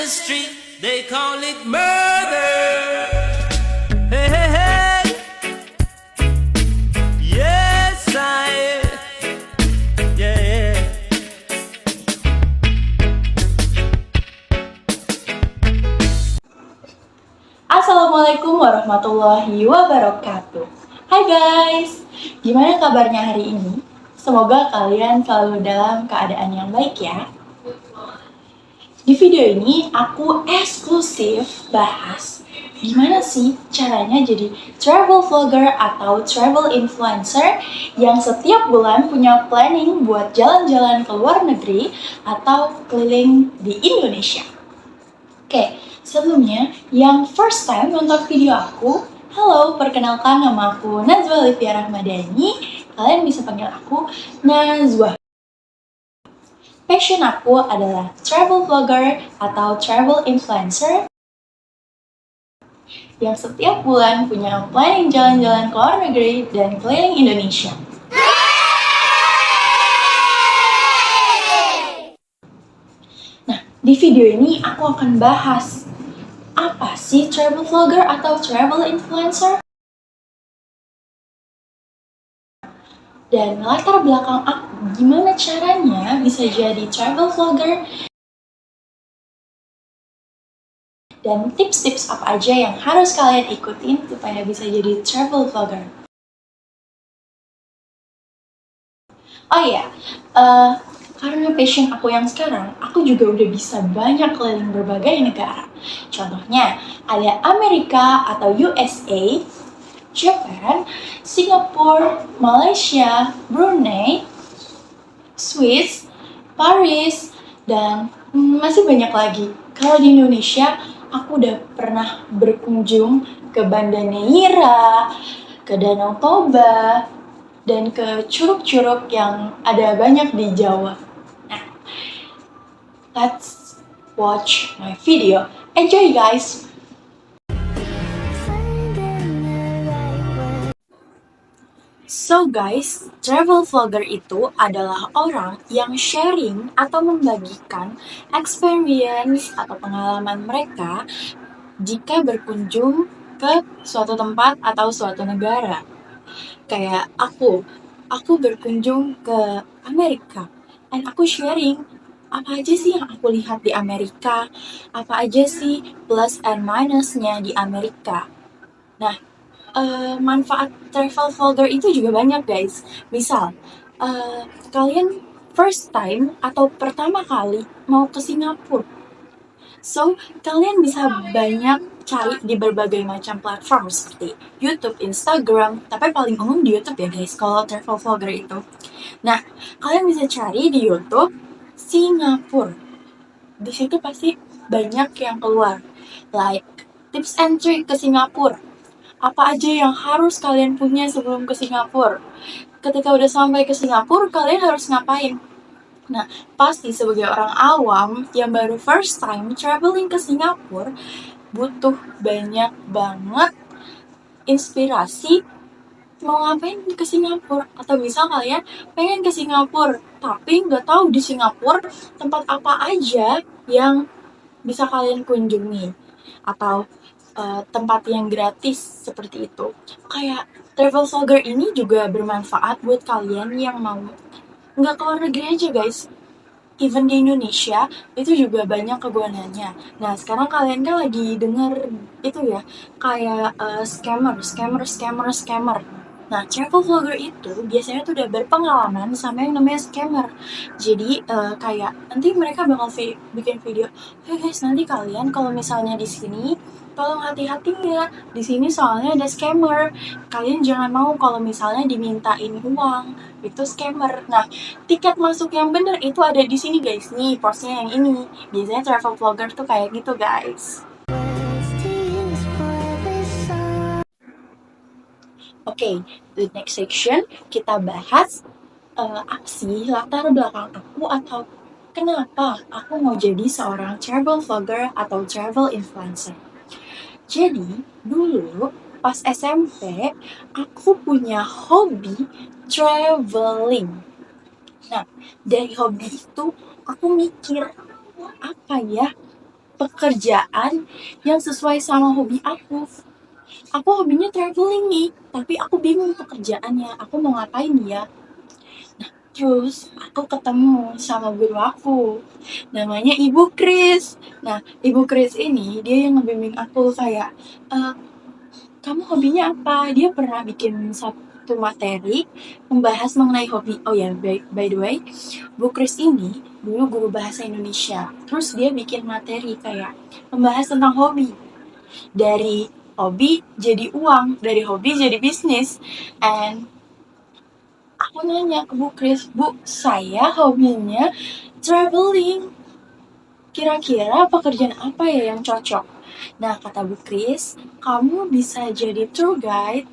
the street, they call it murder. Hey, hey, hey. Yes, yeah. Assalamualaikum warahmatullahi wabarakatuh. Hai guys, gimana kabarnya hari ini? Semoga kalian selalu dalam keadaan yang baik ya. Di video ini aku eksklusif bahas gimana sih caranya jadi travel vlogger atau travel influencer yang setiap bulan punya planning buat jalan-jalan ke luar negeri atau keliling di Indonesia. Oke, sebelumnya yang first time nonton video aku, halo, perkenalkan nama aku Nazwa Olivia Rahmadani. Kalian bisa panggil aku Nazwa. Passion aku adalah travel vlogger atau travel influencer yang setiap bulan punya planning jalan-jalan ke luar negeri dan keliling Indonesia. Nah, di video ini aku akan bahas apa sih travel vlogger atau travel influencer? Dan latar belakang aku, gimana caranya bisa jadi travel vlogger? Dan tips-tips apa aja yang harus kalian ikutin supaya bisa jadi travel vlogger? Oh iya, karena passion aku yang sekarang, aku juga udah bisa banyak keliling berbagai negara. Contohnya, ada Amerika atau USA, Japan, Singapura, Malaysia, Brunei, Swiss, Paris, dan masih banyak lagi. Kalau di Indonesia, aku udah pernah berkunjung ke Banda Neira, ke Danau Toba, dan ke curug-curug yang ada banyak di Jawa. Nah, let's watch my video. Enjoy guys! So guys, travel vlogger itu adalah orang yang sharing atau membagikan experience atau pengalaman mereka jika berkunjung ke suatu tempat atau suatu negara. Kayak aku berkunjung ke Amerika, and aku sharing apa aja sih yang aku lihat di Amerika, apa aja sih plus and minusnya di Amerika. Nah, manfaat travel vlogger itu juga banyak guys. Misal, kalian first time atau pertama kali mau ke Singapura, so kalian bisa banyak cari di berbagai macam platform seperti YouTube, Instagram, tapi paling umum di YouTube ya guys kalau travel vlogger itu. Nah, kalian bisa cari di YouTube Singapura. Di situ pasti banyak yang keluar, like tips and trick ke Singapura. Apa aja yang harus kalian punya sebelum ke Singapura? Ketika udah sampai ke Singapura, kalian harus ngapain? Nah, pasti sebagai orang awam yang baru first time traveling ke Singapura, butuh banyak banget inspirasi mau ngapain ke Singapura. Atau misal kalian pengen ke Singapura, tapi nggak tahu di Singapura tempat apa aja yang bisa kalian kunjungi. Atau tempat yang gratis seperti itu. Kayak travel vlogger ini juga bermanfaat buat kalian yang mau nggak keluar negeri aja guys. Even di Indonesia itu juga banyak kegunaannya. Nah, sekarang kalian kan lagi denger itu ya, kayak scammer. Nah, travel vlogger itu biasanya tuh udah berpengalaman sama yang namanya scammer. Jadi kayak nanti mereka bakal bikin video, hey guys, nanti kalian kalau misalnya di sini tolong hati-hati ya, di sini soalnya ada scammer. Kalian jangan mau kalau misalnya dimintain uang, itu scammer. Nah, tiket masuk yang bener itu ada di sini guys. Nih, postnya yang ini. Biasanya travel vlogger tuh kayak gitu guys. Oke, the next section kita bahas apa sih latar belakang aku atau kenapa aku mau jadi seorang travel vlogger atau travel influencer. Jadi, dulu pas SMP, aku punya hobi traveling. Nah, dari hobi itu aku mikir, apa ya pekerjaan yang sesuai sama hobi aku. Aku hobinya traveling nih, tapi aku bingung pekerjaannya, aku mau ngapain ya. Terus aku ketemu sama guru aku, namanya Ibu Kris. Nah, Ibu Kris ini dia yang ngebimbing aku kayak, kamu hobinya apa? Dia pernah bikin satu materi membahas mengenai hobi. Oh ya, by the way, Bu Kris ini dulu guru bahasa Indonesia. Terus dia bikin materi kayak membahas tentang hobi. Dari hobi jadi uang, dari hobi jadi bisnis. And aku nanya ke Bu Kris, Bu, saya hobinya traveling. Kira-kira pekerjaan apa ya yang cocok? Nah, kata Bu Kris, kamu bisa jadi tour guide.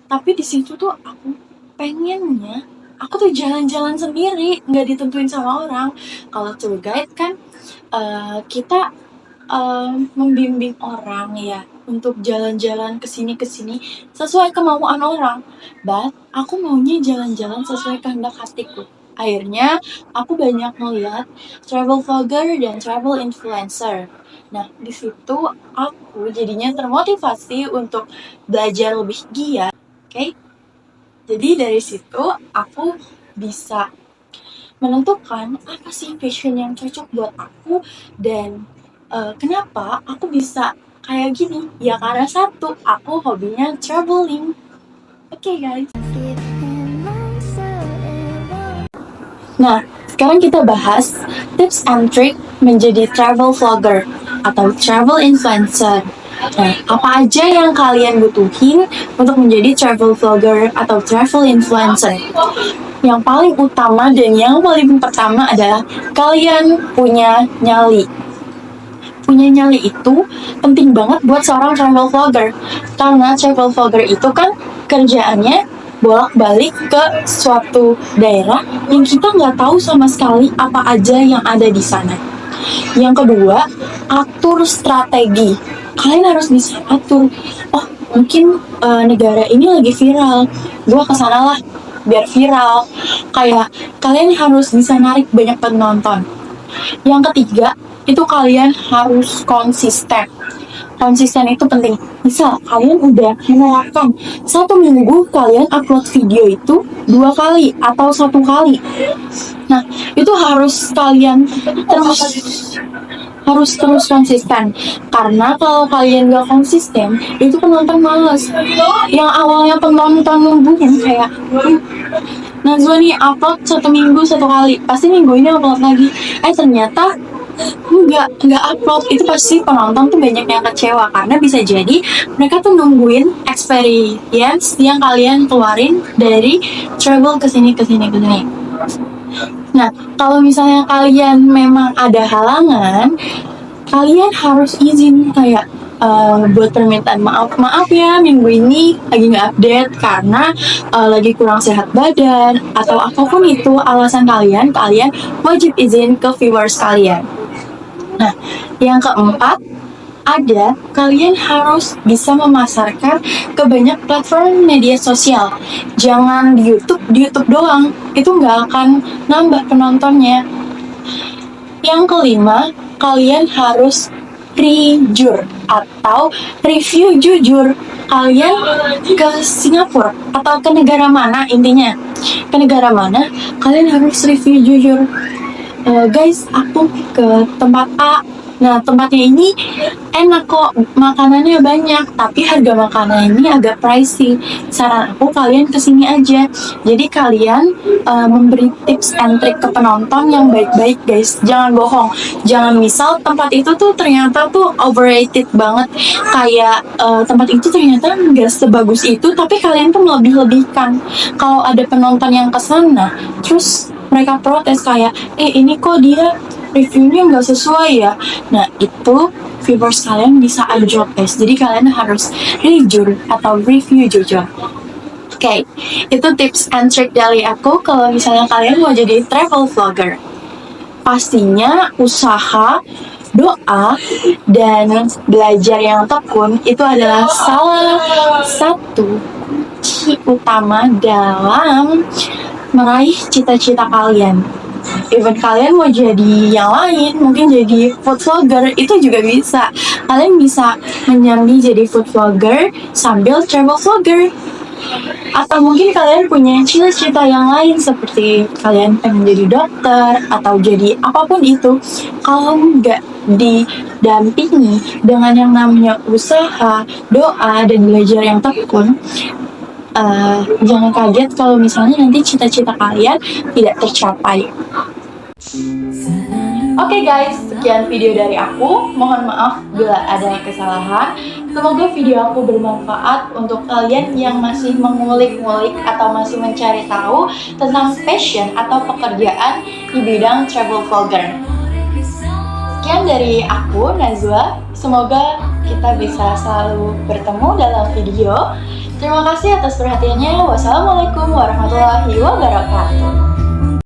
Tapi di situ tuh aku pengennya, aku tuh jalan-jalan sendiri, nggak ditentuin sama orang. Kalau tour guide kan kita membimbing orang ya untuk jalan-jalan kesini sesuai kemauan orang. But aku maunya jalan-jalan sesuai kehendak hatiku. Akhirnya aku banyak melihat travel vlogger dan travel influencer. Nah, di situ aku jadinya termotivasi untuk belajar lebih giat. Oke? Jadi dari situ aku bisa menentukan apa sih passion yang cocok buat aku dan kenapa aku bisa kayak gini. Ya karena satu, aku hobinya traveling. Oke, guys. Nah, sekarang kita bahas tips and trick menjadi travel vlogger atau travel influencer. Nah, apa aja yang kalian butuhin untuk menjadi travel vlogger atau travel influencer? Yang paling utama dan yang paling pertama adalah kalian punya nyali. Punya nyali itu penting banget buat seorang travel vlogger. Karena travel vlogger itu kan kerjaannya bolak-balik ke suatu daerah yang kita nggak tahu sama sekali apa aja yang ada di sana. Yang kedua, atur strategi. Kalian harus bisa atur. Oh, mungkin negara ini lagi viral. Gua kesana lah biar viral. Kayak kalian harus bisa narik banyak penonton. Yang ketiga, itu kalian harus konsisten. Konsisten itu penting. Misal kalian udah menerapkan 1 minggu kalian upload video itu 2 kali atau 1 kali. Nah, itu harus kalian terus konsisten. Karena kalau kalian gak konsisten, itu penonton males. Yang awalnya penonton nungguin kayak Najwa nih upload 1 minggu 1 kali, pasti minggu ini upload lagi. Ternyata nggak upload, itu pasti penonton tuh banyak yang kecewa karena bisa jadi mereka tuh nungguin experience yang kalian keluarin dari travel kesini. Nah, kalau misalnya kalian memang ada halangan, kalian harus izin kayak buat permintaan maaf ya minggu ini lagi nggak update karena lagi kurang sehat badan atau apapun itu alasan kalian wajib izin ke viewers kalian. Nah, yang keempat ada kalian harus bisa memasarkan ke banyak platform media sosial. Jangan di YouTube doang, itu nggak akan nambah penontonnya. Yang kelima, kalian harus review atau review jujur. Kalian ke Singapura atau ke negara mana, intinya ke negara mana, kalian harus review jujur. Guys, aku ke tempat A. Nah, tempatnya ini enak kok, makanannya banyak, tapi harga makanan ini agak pricey. Saran aku kalian kesini aja. Jadi kalian memberi tips and trick ke penonton yang baik-baik, guys. Jangan bohong. Jangan misal tempat itu tuh ternyata tuh overrated banget. Kayak tempat itu ternyata nggak sebagus itu, tapi kalian tuh melebih-lebihkan. Kalau ada penonton yang kesana, terus mereka protes kayak, ini kok dia reviewnya nggak sesuai ya. Nah, itu viewers kalian bisa anjlok, guys. Jadi kalian harus jujur atau review jujur. Oke, itu tips and trick dari aku kalau misalnya kalian mau jadi travel vlogger. Pastinya usaha, doa, dan belajar yang tekun itu adalah salah satu kunci utama dalam meraih cita-cita kalian. even kalian mau jadi yang lain, mungkin jadi food vlogger, itu juga bisa. Kalian bisa menyambi jadi food vlogger sambil travel vlogger. Atau mungkin kalian punya cita-cita yang lain seperti kalian pengen jadi dokter atau jadi apapun itu. Kalau nggak didampingi dengan yang namanya usaha, doa, dan belajar yang tekun, jangan kaget kalau misalnya nanti cita-cita kalian tidak tercapai. Oke guys, sekian video dari aku. Mohon maaf bila ada kesalahan. Semoga video aku bermanfaat untuk kalian yang masih mengulik-ngulik atau masih mencari tahu tentang passion atau pekerjaan di bidang travel vlogger. Sekian dari aku, Najwa. Semoga kita bisa selalu bertemu dalam video. Terima kasih atas perhatiannya. Wassalamualaikum warahmatullahi wabarakatuh.